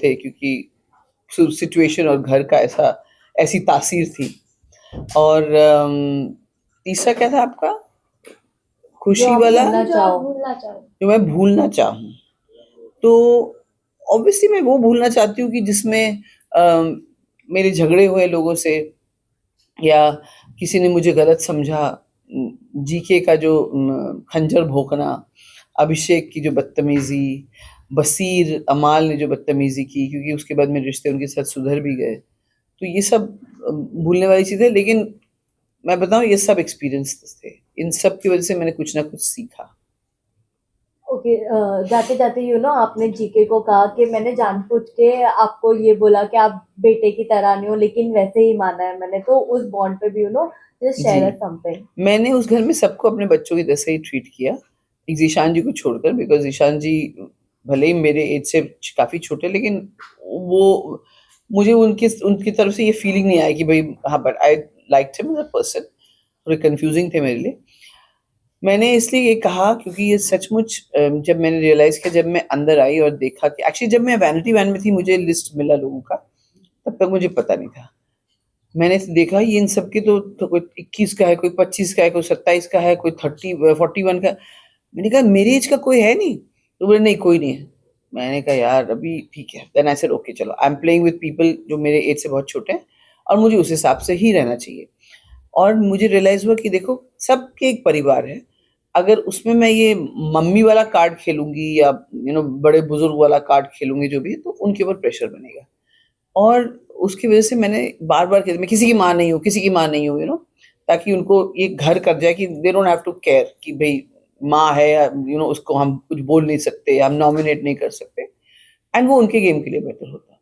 थे क्योंकि सिचुएशन और घर का ऐसी तासीर थी। और तीसरा क्या था आपका? जो खुशी आप वाला भूलना चाहो। जो मैं भूलना चाहूँ। तो ऑब्वियसली मैं वो भूलना चाहती हूँ कि जिसमें मेरे झगड़े हुए लोगों से, या किसी ने मुझे गलत समझा, जीके का जो खंजर भोंकना, अभिषेक की जो बदतमीजी, बसीर अमाल ने जो बदतमीजी की, क्योंकि उसके बाद मेरे रिश्ते उनके साथ सुधर भी गए। तो ये सब भूलने वाली चीज़ है, लेकिन मैं बताऊँ ये सब एक्सपीरियंस थे। इन सब की वज़ह से मैंने कुछ ना कुछ सीखा। ओके, जाते जाते आपने जीके को कहा कि मैंने जानबूझ के आपको ये बोला कि आप बेटे की तरह नहीं हो, लेकिन वैसे ही माना है मैंने, तो उस बॉन्ड पे भी जस्ट जी। Share something. मैंने उस घर में सबको अपने बच्चों की तरह ही ट्रीट किया, एक ज़ीशान जी को छोड़कर, बिकॉज़ ज़ीशान जी भले ही मेरे एज से काफ़ी छोटे, लेकिन वो मुझे उनकी उनकी तरफ से ये फीलिंग नहीं आई कि भई हाँ, but I liked him as a person. थोड़े कन्फ्यूज़िंग थे मेरे लिए। मैंने इसलिए ये कहा क्योंकि ये सचमुच जब मैंने रियलाइज़ किया, जब मैं अंदर आई और देखा कि एक्चुअली जब मैं वैनिटी वैन में थी, मुझे लिस्ट मिला लोगों का, तब तक मुझे पता नहीं था। मैंने देखा ये इन सब की तो कोई 21 का है, कोई 25 का है, कोई 27 का है, कोई 30 41 का। मैंने कहा मेरी एज का कोई है नहीं? तो बोले नहीं कोई नहीं है। मैंने कहा यार अभी ठीक है। देन आई सेड ओके चलो, I am playing with people जो मेरे एज से बहुत छोटे हैं और मुझे उस हिसाब से ही रहना चाहिए। और मुझे रियलाइज़ हुआ कि देखो सबके एक परिवार है। अगर उसमें मैं ये मम्मी वाला कार्ड खेलूँगी या बड़े बुज़ुर्ग वाला कार्ड खेलूँगी जो भी है, तो उनके ऊपर प्रेशर बनेगा। और उसकी वज़ह से मैंने बार-बार कहा मैं किसी की माँ नहीं हूँ, किसी की माँ नहीं हूँ, ताकि उनको ये घर कर जाए कि they don't have to care कि भई माँ है या उसको हम कुछ बोल नहीं सकते या हम नॉमिनेट नहीं कर सकते, एंड वो उनके गेम के लिए बेटर होता है।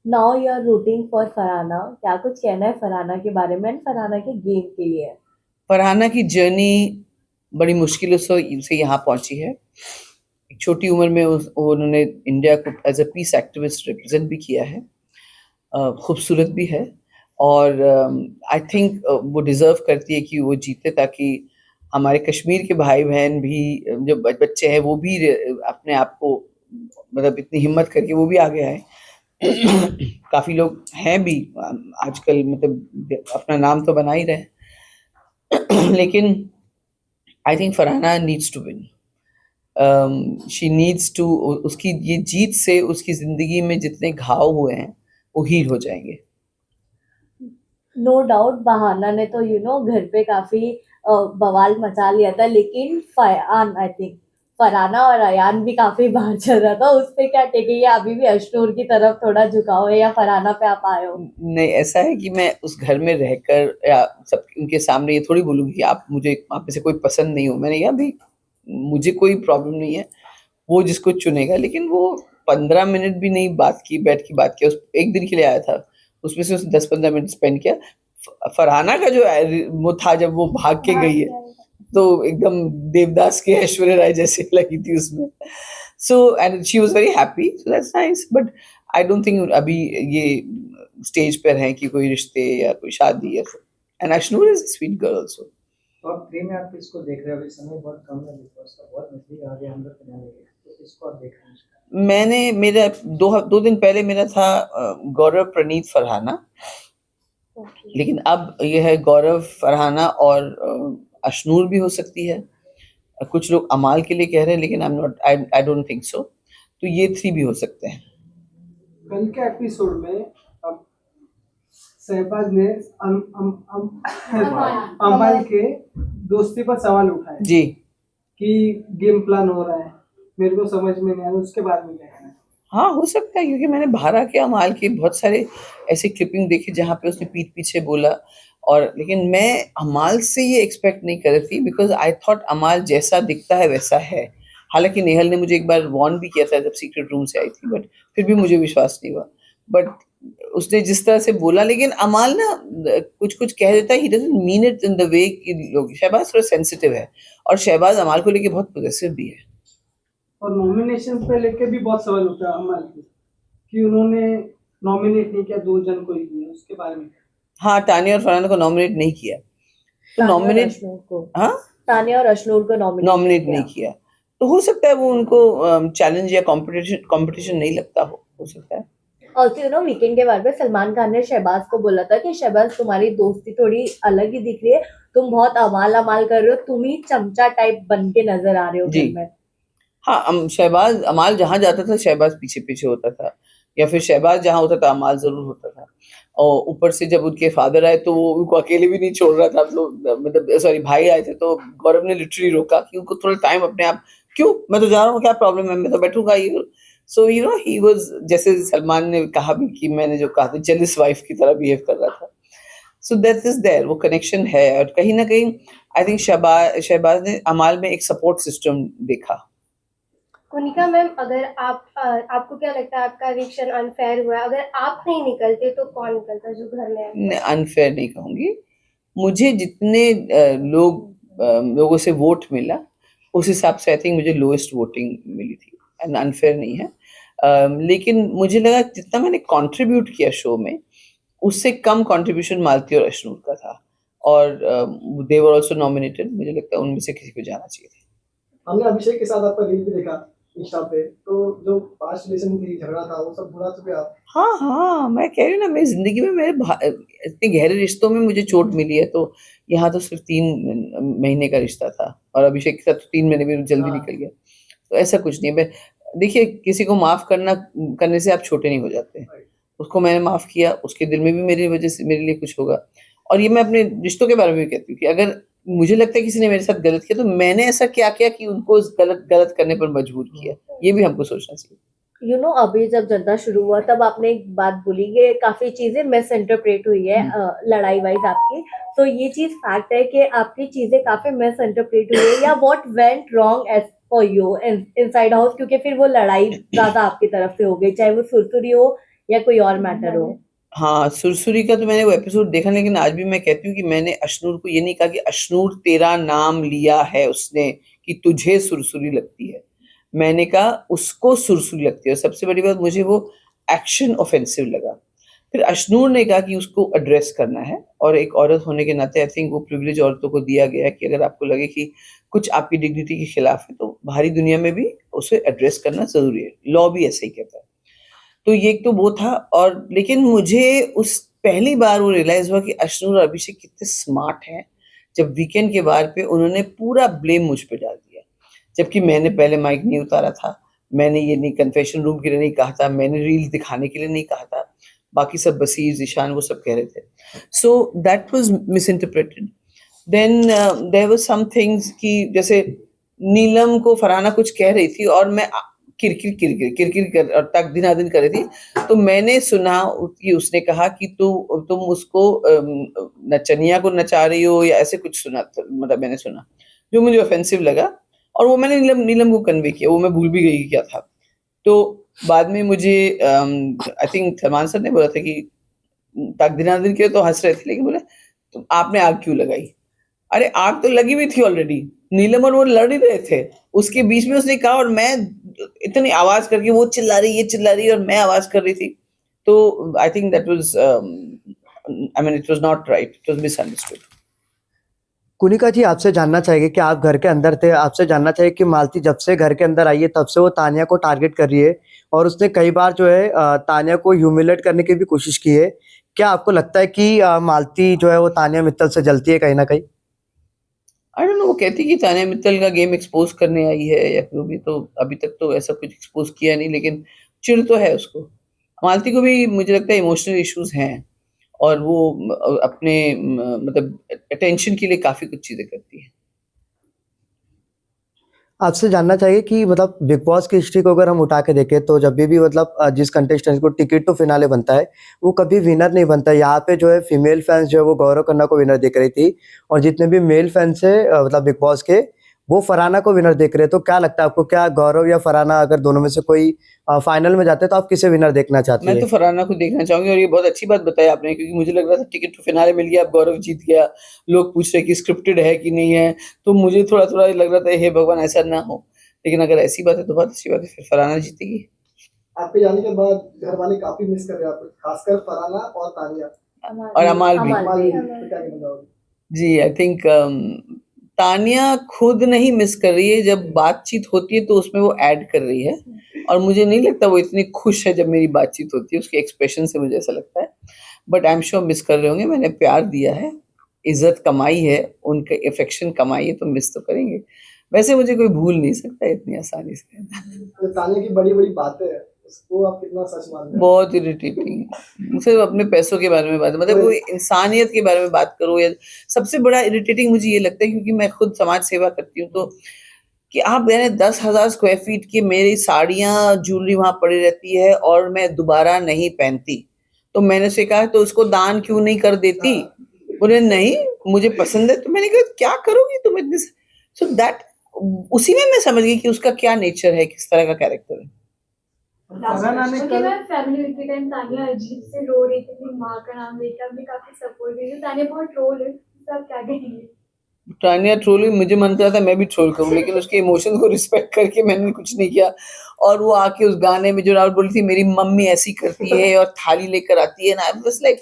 Now you are rooting for Farhana, क्या कुछ कहना है फरहाना के बारे में एंड फरहाना के गेम के लिए? फरहाना की जर्नी बड़ी मुश्किलों से यहाँ पहुँची है। एक छोटी उम्र में उन्होंने इंडिया को as a peace activist represent भी किया है। खूबसूरत भी है और आई थिंक वो डिज़र्व करती है कि वो जीते, ताकि हमारे कश्मीर के भाई-बहन भी जो बच्चे हैं वो भी अपने आप को मतलब इतनी हिम्मत करके वो भी आगे आएँ। काफ़ी लोग हैं भी आजकल, मतलब अपना नाम तो बना ही रहे हैं। लेकिन I think Farhana needs to win. She needs to, उसकी ये जीत से उसकी ज़िंदगी में जितने घाव हुए हैं वो हील हो जाएँगे। नो डाउट बहाना ने तो घर पे काफी बवाल मचा लिया था, लेकिन फरहान आई थिंक फरहाना और अयान भी काफी बाहर चल रहा था, उस पे क्या टेक है? या अभी भी अशनूर की तरफ थोड़ा झुकाव है या फरहाना पे आप आए हो? नहीं, ऐसा है कि मैं उस घर में रहकर या सब उनके सामने ये थोड़ी बोलूँगी कि आप मुझे आप में से कोई पसंद नहीं हो। मैंने कहा भई मुझे कोई प्रॉब्लम नहीं है, वो जिसको चुनेगा। लेकिन वो 15 मिनट भी नहीं बैठ के बात किया। उस 1 दिन के लिए आया था, उसमें से उसने 10-15 मिनट स्पेंड किया। फरहाना का जो वो था जब वो भाग के गई है, तो एकदम देवदास के ऐश्वर्या राय जैसी लगी थी उसमें। So and she was very happy, so that's nice, but I don't think अभी ये स्टेज पर हैं कि कोई रिश्ते या कोई शादी या and Ashnoor is a sweet girl also. तो आप 3 में आप किसको देख रहे हो? अभी समय बहुत कम है, बिग बॉस का बहुत नज़दीक आ गया, हम लोग फिनाले के, तो किसको आप देख रहे हैं? मैंने मेरा 2 दिन पहले मेरा था गौरव, प्रणीत, फरहाना। ओके। लेकिन अब ये है गौरव, फरहाना और अशनूर भी हो सकती है। कुछ लोग अमाल के लिए कह रहे हैं, लेकिन आई डोंट थिंक सो। तो ये 3 भी हो सकते हैं। कल के एपिसोड में अब शहबाज ने अमल के दोस्ती पर सवाल उठाए जी। कि गेम प्लान हो रहा है, मेरे को समझ में नहीं आ रहा, उसके बाद में क्या कहना है? हाँ, हो सकता है, क्योंकि मैंने भारा के अमाल के बहुत सारे ऐसे क्लिपिंग देखे जहाँ पे उसने पीठ पीछे बोला, और लेकिन मैं अमाल से ये एक्सपेक्ट नहीं कर रही थी, बिकॉज़ आई थॉट अमाल जैसा दिखता है वैसा है। हालाँकि नेहल ने मुझे एक बार वार्न भी किया था जब सीक्रेट रूम से आई थी, बट फिर भी मुझे विश्वास नहीं हुआ। बट उसने जिस तरह से बोला, लेकिन अमाल ना कुछ-कुछ कह देता है, he doesn't mean it in the way कि लोग, शहबाज़ थोड़ा सेंसिटिव है और शहबाज़ अमाल को लेके बहुत पॉसेसिव भी है। और नॉमिनेशन पे लेके भी बहुत सवाल उठा अमल की कि उन्होंने नॉमिनेट नहीं किया, 2 जन को ही किया, उसके बारे में? हाँ, तानिया और फरहाना को नॉमिनेट नहीं किया। तो तानिया और नॉमिनेट, अशनूर को हाँ? तानिया और अशनूर को नॉमिनेट नहीं नॉमिनेट नहीं किया। किया। तो हो सकता है वो उनको चैलेंज या कॉम्पिटिशन कॉम्पिटिशन नहीं लगता हो। हो सकता है। ऑल्सो यू नो वीकेंड के बारे में सलमान खान ने शहबाज को बोला था कि शहबाज तुम्हारी दोस्ती थोड़ी अलग ही दिख रही है, तुम बहुत अमाल अमाल कर रहे हो, तुम ही चमचा टाइप बन के नजर आ रहे हो जी। घर में। हाँ, शहबाज अमाल जहाँ जाता था शहबाज पीछे-पीछे होता था, या फिर शहबाज जहाँ होता था अमाल ज़रूर होता था। और ऊपर से जब उनके फादर आए तो वो उनको अकेले भी नहीं छोड़ रहा था, तो मतलब सॉरी भाई आए थे तो गौरव ने लिटरली रोका कि उनको थोड़ा टाइम अपने आप, क्यों? मैं तो जा रहा हूँ, क्या प्रॉब्लम है? मैं तो बैठूँगा ही। So you know he was, जैसे सलमान ने कहा भी कि मैंने जो कहा था जेलस वाइफ की तरह बिहेव कर रहा था। सो दैट इज़ देयर, वो कनेक्शन है और कहीं न कहीं आई थिंक शहबाज ने अमाल में एक सपोर्ट सिस्टम देखा। कुनिका मैम, अगर आपको क्या लगता है आपका रिएक्शन अनफेयर हुआ है? अगर आप नहीं निकलते तो कौन निकलता जो घर में है? अनफेयर नहीं कहूँगी। मुझे जितने लोगों से वोट मिला, उस हिसाब से आई थिंक मुझे लोएस्ट वोटिंग मिली थी एंड अनफेयर नहीं है। लेकिन मुझे लगा जितना मैंने कंट्रीब्यूट किया शो में, उससे कम कंट्रीब्यूशन मालती और अशनूर का था और दे वर आल्सो नॉमिनेटेड। मुझे लगता है उनमें से किसी को जाना चाहिए था। हमने अभिषेक के साथ आपका रील भी देखा इंस्टा पे, तो जो पास्ट रिलेशन थी, झगड़ा था, वो सब भुला चुके आप? हाँ, हाँ, मैं कह रही हूँ ना मेरी ज़िंदगी में इतने गहरे रिश्तों में मुझे चोट मिली है, तो यहाँ तो सिर्फ़ 3 महीने का रिश्ता था और अभिषेक के साथ तो 3 महीने भी जल्दी हाँ। निकल गया। तो ऐसा कुछ नहीं है। मैं देखिए किसी को माफ़ करने से आप छोटे नहीं हो जाते। उसको मैंने माफ़ किया, उसके दिल में भी मेरी वज़ह से मेरे लिए कुछ होगा। और ये मैं अपने रिश्तों के बारे में भी कहती हूँ कि अगर मुझे लगता है किसी ने मेरे साथ गलत किया, तो मैंने ऐसा क्या किया कि उनको उस गलत करने पर मजबूर किया? ये भी हमको सोचना चाहिए। यू नो अभी जब जनता शुरू हुआ तब आपने एक बात बोली कि काफी चीजें मिस इंटरप्रेट हुई है लड़ाई वाइज आपकी, तो ये चीज फैक्ट है कि आपकी चीजें काफी मिस इंटरप्रेट हुई है, या what went wrong edge for you inside house, क्योंकि फिर वो लड़ाई ज्यादा आपकी तरफ से हो गई, चाहे वो सुरसुरी हो या कोई और मैटर हो। हाँ, सुरसुरी का तो मैंने वो एपिसोड देखा, लेकिन आज भी मैं कहती हूँ कि मैंने अशनूर को ये नहीं कहा कि अशनूर तेरा नाम लिया है उसने कि तुझे सुरसुरी लगती है। मैंने कहा उसको सुरसुरी लगती है और सबसे बड़ी बात मुझे वो एक्शन ऑफेंसिव लगा। फिर अशनूर ने कहा कि उसको एड्रेस करना है और एक औरत होने के नाते आई थिंक वो प्रिविलेज औरतों को दिया गया है कि अगर आपको लगे कि कुछ आपकी डिग्निटी के खिलाफ है तो बाहरी दुनिया में भी उसे एड्रेस करना ज़रूरी है। लॉ भी ऐसे ही कहता है। तो ये एक तो वो था, और लेकिन मुझे उस पहली बार वो रियलाइज़ हुआ कि अशनूर और अभिषेक कितने स्मार्ट हैं, जब वीकेंड के बार पे उन्होंने पूरा ब्लेम मुझ पे डाल दिया। जबकि मैंने पहले माइक नहीं उतारा था, मैंने ये नहीं कन्फेशन रूम के लिए नहीं कहा था, मैंने रील्स दिखाने के लिए नहीं कहा था। बाकी सब बसीर, ज़ीशान वो सब कह रहे थे। So that was misinterpreted. Then there were some things कि जैसे नीलम को फरहाना कुछ कह रही थी और मैं किरकिर कर और तक दिनादिन कर रही थी, तो मैंने सुना कि उसने कहा कि तुम उसको नचनिया को नचा रही हो या ऐसे कुछ सुना, मतलब मैंने सुना जो मुझे ऑफेंसिव लगा और वो मैंने नीलम को कन्वे किया, वो मैं भूल भी गई कि क्या था। तो बाद में मुझे आई थिंक सलमान सर ने बोला था कि तक दिनादिन के लिए तो हंस रहे थे, लेकिन बोले तो आपने आग क्यों लगाई? अरे आग तो लगी हुई थी ऑलरेडी, नीलम और वो लड़ ही रहे थे, उसके बीच में उसने कहा और मैं इतनी आवाज करके वो चिल्ला रही, ये चिल्ला रही और मैं आवाज कर रही थी। तो I think that was I mean it was not right, it was misunderstood. Kunika ji, आपसे जानना चाहेंगे कि आप घर के अंदर थे, आपसे जानना चाहिए कि मालती जब से घर के अंदर आई है तब से वो तानिया को टारगेट कर रही है और उसने कई बार जो है तानिया को ह्यूमिलेट करने की भी कोशिश की है। क्या आपको लगता है कि मालती जो है वो तानिया मित्तल से जलती है कहीं ना कहीं? आई डोंट नो, वो कहती कि तानिया मित्तल का गेम एक्सपोज करने आई है या जो भी, तो अभी तक तो ऐसा कुछ एक्सपोज किया नहीं, लेकिन चिढ़ तो है उसको। मालती को भी मुझे लगता है इमोशनल इश्यूज हैं और वो अपने मतलब अटेंशन के लिए काफी कुछ चीजें करती है। आपसे जानना चाहिए कि मतलब बिग बॉस की हिस्ट्री को अगर हम उठा के देखें तो जब भी मतलब जिस कंटेस्टेंट को टिकट टू फिनाले बनता है वो कभी विनर नहीं बनता। यहाँ पे जो है फीमेल फैंस जो है वो गौरव खन्ना को विनर देख रही थी और जितने भी मेल फैंस है मतलब बिग बॉस के वो फरहाना को विनर देख रहे हैं। तो क्या लगता है आपको, क्या गौरव या फरहाना अगर दोनों में से कोई फाइनल में जाते हैं तो आप किसे विनर देखना चाहती मैं है? तो फरहाना को देखना चाहूंगी और ये बहुत अच्छी बात बताई आपने, क्योंकि मुझे लग रहा था टिकट टू फिनाले मिल गया, अब गौरव जीत गया, लोग पूछ रहे कि स्क्रिप्टेड है कि नहीं है, तो मुझे थोड़ा थोड़ा लग रहा था हे भगवान ऐसा ना हो, लेकिन अगर ऐसी बात है तो बहुत अच्छी बात है, फिर फरहाना जीतेगी। आपके जाने के बाद घर वाले काफी मिस कर रहे हैं आपको, खासकर फरहाना और तानिया। और अमाल भी। अमाल भी, अमाल। तो क्या कहना चाहोगे? जी, आई थिंक तानिया खुद नहीं मिस कर रही है, जब बातचीत होती है तो उसमें वो ऐड कर रही है, और मुझे नहीं लगता वो इतनी खुश है जब मेरी बातचीत होती है, उसके एक्सप्रेशन से मुझे ऐसा लगता है। But I am sure miss कर रहे होंगे, मैंने प्यार दिया है, इज्जत कमाई है, उनके अफेक्शन कमाई है, तो मिस तो करेंगे। वैसे मुझे कोई भूल नहीं सकता इतनी आसानी से। तो तान्या की बड़ी बड़ी बातें हैं, उसको आप कितना सच मानते हैं? बहुत इरिटेटिंग, सिर्फ अपने पैसों के बारे में बात, मतलब कोई इंसानियत के बारे में बात करो, या सबसे बड़ा इरिटेटिंग मुझे ये लगता है, क्योंकि मैं खुद समाज सेवा करती हूँ, तो कि आप मैंने 10,000 स्क्वायर फीट की मेरी साड़ियाँ ज्वेलरी वहां पड़ी रहती है और मैं दोबारा नहीं पहनती, तो मैंने उसे कहा तो उसको दान क्यों नहीं कर देती? बोले नहीं मुझे पसंद है। तो मैंने कहा क्या करोगी तुम इतने, सो दैट उसी में मैं समझ गई कि उसका क्या नेचर है, किस तरह का कैरेक्टर है। फरहाना ने क्योंकि कल मैं फैमिली वीक के टाइम तानिया अजीब से रो रही थी, अपनी माँ का नाम लेकर भी काफी सपोर्ट कर रही थी। तानिया बहुत ट्रोल है, तो आप क्या कहेंगे? तानिया ट्रोल हुई, मुझे मन करता था मैं भी ट्रोल करूं, लेकिन उसके इमोशंस को रिस्पेक्ट करके मैंने कुछ नहीं किया। और वो आके उस गाने में जो राहुल बोली थी मेरी मम्मी ऐसी करती है और थाली लेकर आती है ना, I was like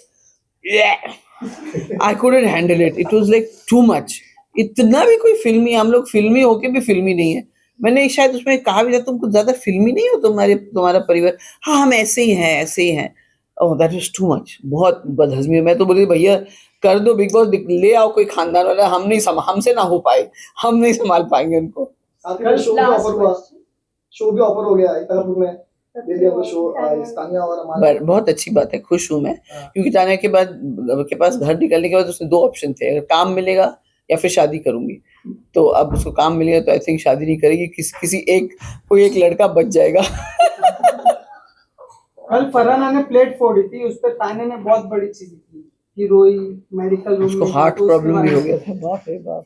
I couldn't handle it, it was like too much. इतना भी कोई फिल्मी, हम लोग फिल्मी होके भी फिल्मी नहीं है। मैंने शायद उसमें कहा भी था तुम कुछ ज्यादा फिल्मी नहीं हो, तुम्हारा परिवार, हाँ हम ऐसे ही हैं, ऐसे ही हैं। Oh that is too much, बहुत बदहजमी। मैं तो बोली भैया कर दो बिग बॉस, ले आओ कोई खानदान वाला, हम नहीं हमसे ना हो पाए, हम नहीं संभाल पाएंगे उनको। साथ में शो भी ऑफर हुआ, शो भी ऑफर हो गया इतापुर में, दे दिया वो शो तान्या और अमाल। बहुत अच्छी बात है, खुश हूँ मैं, क्योंकि तान्या के पास घर निकलने के बाद उसने 2 ऑप्शन थे, अगर काम मिलेगा या फिर शादी करूंगी। तो अब उसको काम मिलेगा तो आई थिंक शादी नहीं करेगी, किसी कोई एक लड़का बच जाएगा। कल फरहाना ने प्लेट फोड़ी थी, उस पर तान्या ने बहुत बड़ी चीज की कि रोई, मेडिकल रूम उसको में हार्ट तो उसके प्रॉब्लम बारे भी हो में- गया था, बाप रे बाप।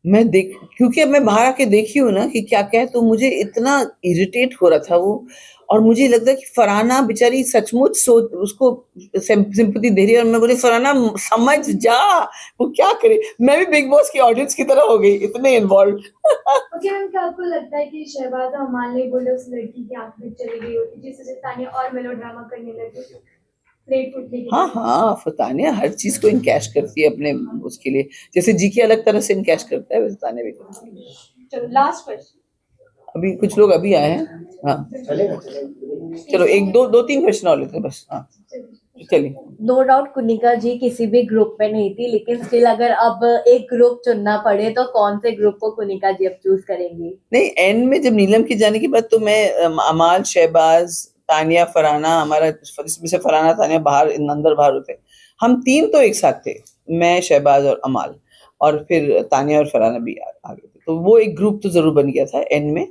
मैं देख, क्योंकि अब मैं बाहर आके देखी हूँ ना कि क्या क्या है, तो मुझे इतना इरिटेट हो रहा था वो, और मुझे लगता है कि फरहाना बेचारी सचमुच सोच उसको सिंपैथी दे रही है, और मैं बोली फरहाना समझ जा, वो क्या करे। मैं भी बिग बॉस की ऑडियंस की तरह हो गई, इतने इन्वॉल्व। ओके मैम, क्या आपको लगता है कि शहबाज अमान ने बोले उस लड़की की आंख में चली गई होती, जिससे से तानिया और मेलोड्रामा करने लगी, प्लेट फूटने की हाँ वजह हाँ, तानिया हर चीज को इनकैश करती है अपने उसके लिए, जैसे जी के अलग तरह से इनकैश करता है, वैसे तानिया भी करती है। से? चलो लास्ट क्वेश्चन। अभी कुछ लोग अभी आए हैं, हाँ चलेगा चलो एक दो तीन क्वेश्चन और लेते हैं बस। हाँ चलिए। नो डाउट कुनिका जी किसी भी ग्रुप में नहीं थी, लेकिन स्टिल अगर अब एक ग्रुप चुनना पड़े तो कौन से ग्रुप को कुनिका जी अब चूज करेंगी? नहीं, एंड में जब नीलम के जाने के बाद तो मैं अमाल, शहबाज, तानिया, फरहाना, हमारा इसमें से फरहाना तानिया बाहर अंदर बाहर होते, हम 3 तो एक साथ थे, मैं, शहबाज और अमाल, और फिर तानिया और फरहाना भी आ गए थे, तो वो एक ग्रुप तो जरूर बन गया था एंड में,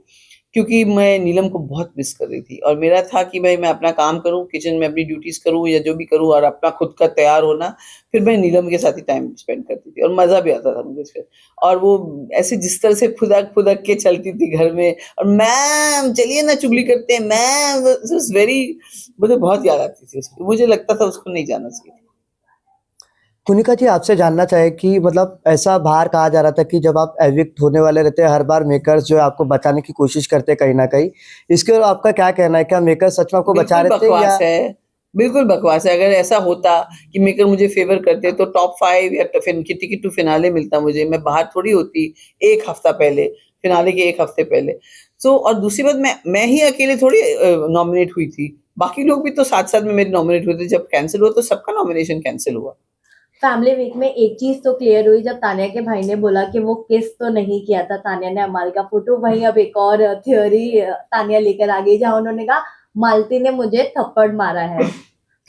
क्योंकि मैं नीलम को बहुत मिस कर रही थी, और मेरा था कि भाई मैं अपना काम करूं, किचन में अपनी ड्यूटीज करूं या जो भी करूं, और अपना खुद का तैयार होना, फिर मैं नीलम के साथ ही टाइम स्पेंड करती थी और मजा भी आता था मुझे इसमें। और वो ऐसे जिस तरह से खुदक खुदक के चलती थी घर में, और मैम चलिए ना चुगली करते हैं मैम, वेरी, मुझे बहुत याद आती थी उसकी, मुझे लगता था उसको नहीं जाना चाहिए। कुनिका जी आपसे जानना चाहे कि मतलब ऐसा बाहर कहा जा रहा था कि जब आप एविक्ट होने वाले रहते हैं हर बार मेकर्स जो है आपको बचाने की कोशिश करते हैं कहीं ना कहीं, इसके और आपका क्या कहना है? क्या मेकर्स सच में आपको बचा बिल्कुल रहे थे या बकवास है, बिल्कुल बकवास है। अगर ऐसा होता कि मेकर मुझे फेवर करते तो टॉप 5 या टिकट टू फिनाले मिलता मुझे, मैं बाहर थोड़ी होती 1 हफ्ता पहले, फिनाले के 1 हफ्ते पहले। सो और दूसरी बात, मैं ही अकेले थोड़ी नॉमिनेट हुई थी, बाकी लोग भी तो साथ साथ में मेरे नॉमिनेट हुए थे। जब कैंसिल हुआ तो सबका नॉमिनेशन कैंसिल हुआ। फैमिली वीक में एक चीज तो क्लियर हुई जब तानिया के भाई ने बोला कि वो किस तो नहीं किया था, तानिया ने अमाल का फोटो। वहीं अब एक और थ्योरी तानिया लेकर आ गई जहां उन्होंने कहा मालती ने मुझे थप्पड़ मारा है।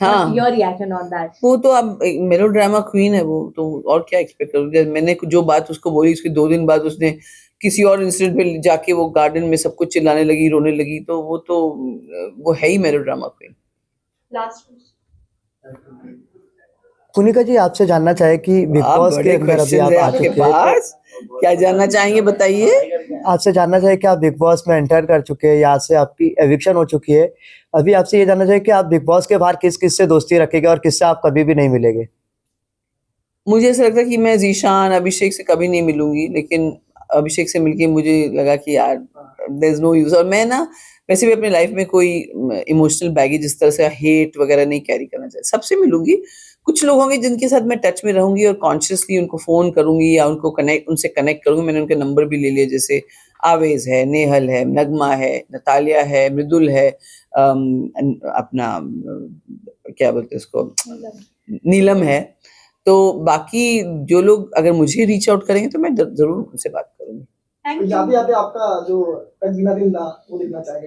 हाँ। Your reaction on that? वो तो अब मेलोड्रामा क्वीन है वो, तो और क्या एक्सपेक्ट करूँ। मैंने जो बात उसको बोली उसके 2 दिन बाद उसने किसी और इंसिडेंट पे जाके वो गार्डन में सब कुछ चिल्लाने लगी, रोने लगी, तो वो है ही melodrama queen. Last Kunika ji आपसे जानना चाहे कि बिग आप बॉस के बड़े अंदर अभी क्वेश्चन आप है आ आपके चुके हैं, पास, क्या जानना चाहेंगे बताइए। आपसे जानना चाहे कि आप बिग बॉस में एंटर कर चुके हैं, यहाँ से आपकी एविक्शन हो चुकी है, अभी आपसे ये जानना चाहिए कि आप बिग बॉस के बाहर किस किस से दोस्ती रखेंगे और किससे आप कभी भी नहीं मिलेंगे? मुझे ऐसा लगता है कि मैं जीशान, अभिषेक से कभी नहीं मिलूंगी, लेकिन अभिषेक से मिलके मुझे लगा कि यार देयर इज नो यूज। और मैं ना वैसे भी अपनी लाइफ में कोई इमोशनल बैगेज इस तरह से हेट वगैरह नहीं कैरी करना चाहिए। सबसे मिलूंगी, कुछ लोग होंगे जिनके साथ मैं टच में रहूंगी और कॉन्शियसली उनको फोन करूंगी या उनसे कनेक्ट करूंगी। मैंने उनके नंबर भी ले लिए, जैसे आवेज है, नेहल है, नगमा है, नतालिया है, मृदुल है, अपना क्या बोलते हैं उसको, नीलम है। तो बाकी जो लोग अगर मुझे रीच आउट करेंगे तो मैं जरूर उनसे बात करूंगी। जाते जाते आपका जो तकदीना दिन था वो देखना चाहेंगे।